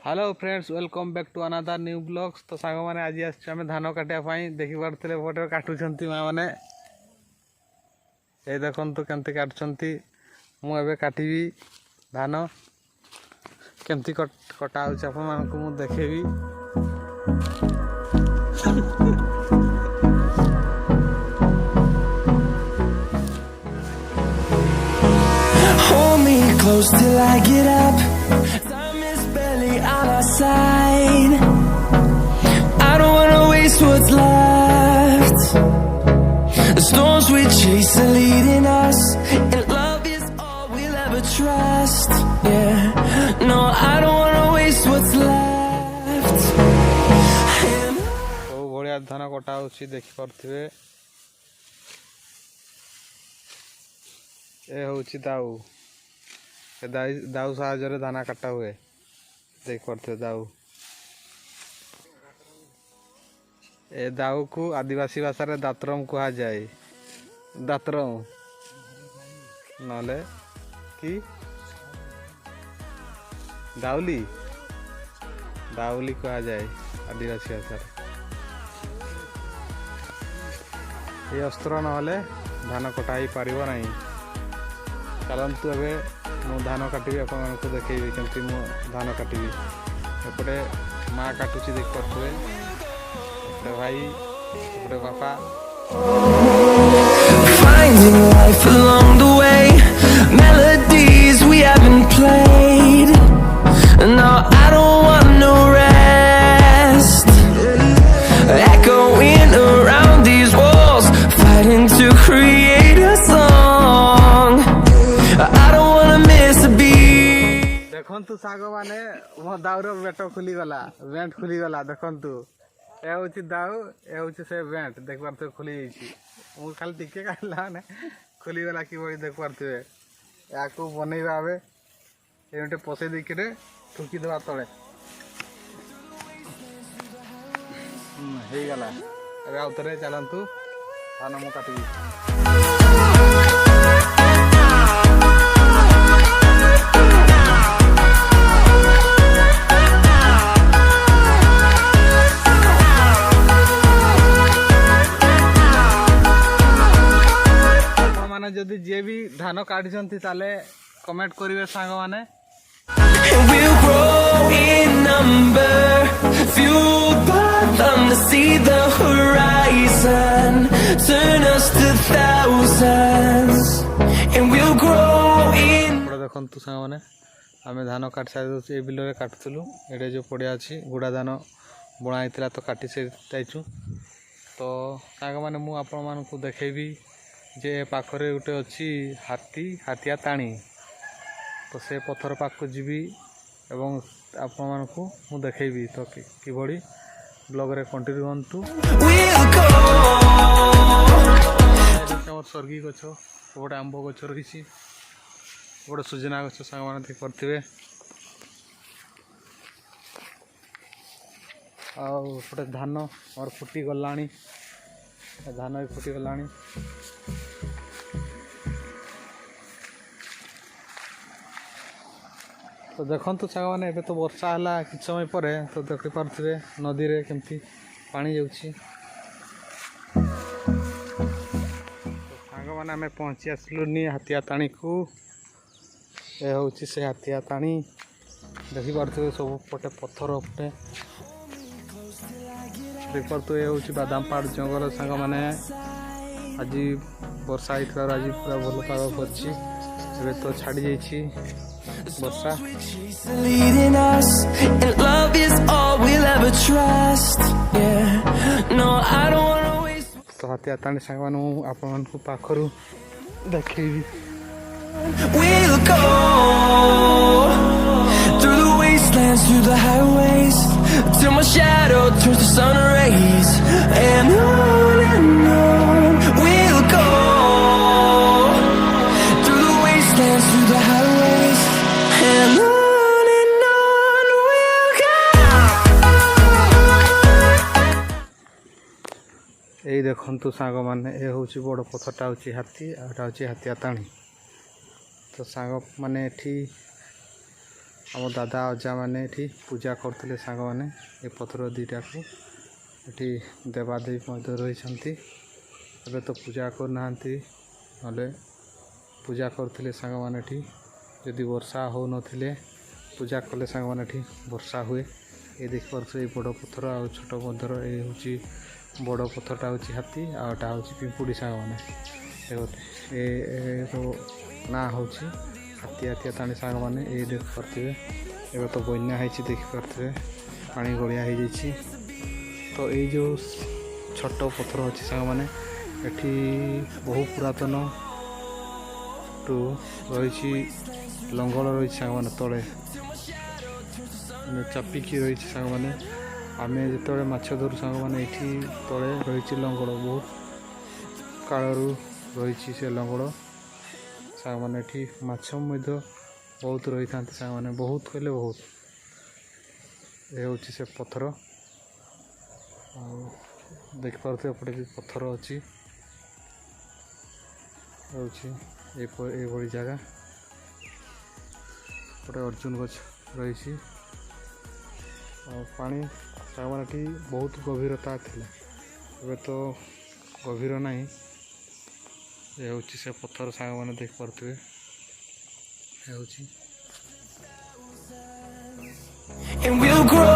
Hello friends welcome back to another new blogs. तो song मैंने आज आम धान काटापी देखी पारे पटे काटुंट माँ मैंने ये देखु केमती काटुंट मुझे काटबी धान केमती कटा हो देखेबी। Hold me close till I get up. Time is barely on our side. I don't wanna waste what's left. The storms we chase are leading us, and love is all we'll ever trust. Yeah, no, I don't wanna waste what's left. तो बढ़िया धान कटा देखी पारे ये हूँ दाऊ दाऊ साहाଯ୍य धान काटा हुए देख पारे दाऊ ए दाऊ को आदिवासी भाषा रे दात्रम कहा जाए दात्रम नले कि दाउली दाउली कहा जाए आदिवासी भाषा ये अस्त्र नहले धान कटा ही पारिबो नहीं। चलतु ए मु धान काटि आप देखेबी केमती मु धान काटि एपटे माँ काटुची देख पारे एपटे भाई एपटे बापा। Finding life along the way, melodies we haven't played. No, I don't want no rest. Echoing around these walls, fighting to create a song. I don't wanna miss a beat. देखु साग माने मो दाऊर बेट खुलीगला बेंट खुलीगला देखु ए हूँ दाऊ ए हूँ से bent देख पारे खुली मुझे खाली टिके काटला ने खुलीगला कि देख पारे या बनइबा ए ये पशे देखे ठुकी देवा तले हो गला ए आउ थे चलतु धान मु काटबी। जदि जे भी धान काटी कमेंट करेंगे सांग माने। We'll grow in number, fueled by them to see the horizon, turn us to thousands, and we'll grow in. देखु सांग माने आम धान काट सारी ये बिल काटुलु ये जो पड़िया अच्छी गुड़ा धान बुणाई तो काटी साइचु। तो सांग माने मु आपण मानकु देखेबी जे पाखरे गोटे अच्छी हाथी हाथिया ताणी तो से पथर पाख जीवी एवं आपण मानकु मु देखेबी तो किभली ब्लॉग रे कंटिन्यू हंतु। सर्गी गछ गोटे आंब गछ रही गोटे सुजना गछ सांग मैंने देख पारे आउटे धान और फुटी गला धान भी फुटी गला। तो देखु सांग मैंने तो वर्षा है कि समय पर तो देखी पारे नदी रे केमती पानी जाऊँगी। सांग मैंने आम पहुँची आसलुनि हाथिया ताणी को ये हूँ से हाथिया ताणी देखी पारे सब पटे पत्थर पटे देख पारे ये हूँ बादाम पहाड़ जंगल सांग मैंने आज वर्षा होता आज पूरा भल पाग कर तो छाड़ी जाइए वर्षा। तो हाथिया ताणी सांग मैंने आपण पाखर देखेबी। We'll go through the wastelands, through the highways, till my shadow turns to sun rays, and on we'll go through the wastelands, through the highways, and on we'll go. यही देखु सांग मैंने ये हूँ बड़ पथरटा हूँ हाथी आटा हूँ हाथिया ताणी। तो सांग माने ଆମ ଦାଦା ଅଜା ମାନେ ଏଠି ପୂଜା କରୁଥିଲେ ସାଙ୍ଗମାନେ ଏ ପଥର ଦୁଇଟାକୁ। ଏଠି ଦେବାଦେବୀ ମଧ୍ୟ ରହିଛନ୍ତି। ଏବେ ତ ପୂଜା କରୁନାହାନ୍ତି, ନହେଲେ ପୂଜା କରୁଥିଲେ ସାଙ୍ଗମାନେ ଏଠି। ଯଦି ବର୍ଷା ହେଉନଥିଲେ ପୂଜା କଲେ ସାଙ୍ଗମାନେ ଏଠି ବର୍ଷା ହୁଏ। ଏ ଦେଖିପାରୁଥିବେ ଏଇ ବଡ଼ ପଥର ଆଉ ଛୋଟ ପଥର। ଏ ହେଉଛି ବଡ଼ ପଥରଟା ହେଉଛି ହାତୀ ଆଉ ଏଟା ହେଉଛି ପିମ୍ପୁଡ଼ି ସାଙ୍ଗମାନେ। ଏ ନାଁ ହେଉଛି ହାତିଆ ତାଣି ସାଙ୍ଗମାନେ। ଏଇ ଦେଖିପାରୁଥିବେ ଏବେ ତ ବନ୍ୟା ହେଇଛି, ଦେଖିପାରୁଥିବେ ପାଣି ଗଳିଆ ହେଇଯାଇଛି। ତ ଏଇ ଯେଉଁ ଛୋଟ ପଥର ଅଛି ସାଙ୍ଗମାନେ, ଏଠି ବହୁ ପୁରାତନଠୁ ରହିଛି। ଲଙ୍ଗଳ ରହିଛି ସାଙ୍ଗମାନେ, ତଳେ ଚାପିକି ରହିଛି ସାଙ୍ଗମାନେ। ଆମେ ଯେତେବେଳେ ମାଛ ଧରୁ ସାଙ୍ଗମାନେ ଏଇଠି ତଳେ ରହିଛି ଲଙ୍ଗଳ, ବହୁତ କାଳରୁ ରହିଛି ସେ ଲଙ୍ଗଳ ସାଙ୍ଗମାନେ। ଏଠି ମାଛ ମଧ୍ୟ ବହୁତ ରହିଥାନ୍ତି ସାଙ୍ଗମାନେ, ବହୁତ କହିଲେ ବହୁତ। ଏ ହେଉଛି ସେ ପଥର। ଆଉ ଦେଖିପାରୁଥିବେ ଏପଟେ ବି ପଥର ଅଛି। ହେଉଛି ଏଇଭଳି ଜାଗା। ଗୋଟେ ଅର୍ଜୁନ ଗଛ ରହିଛି। ଆଉ ପାଣି ସାଙ୍ଗମାନେ ଏଠି ବହୁତ ଗଭୀରତା ଥିଲା, ଏବେ ତ ଗଭୀର ନାହିଁ। ଏ ହେଉଛି ସେ ପଥର ସାଙ୍ଗମାନେ, ଦେଖିପାରୁଥିବେ ହେଉଛି। And we'll grow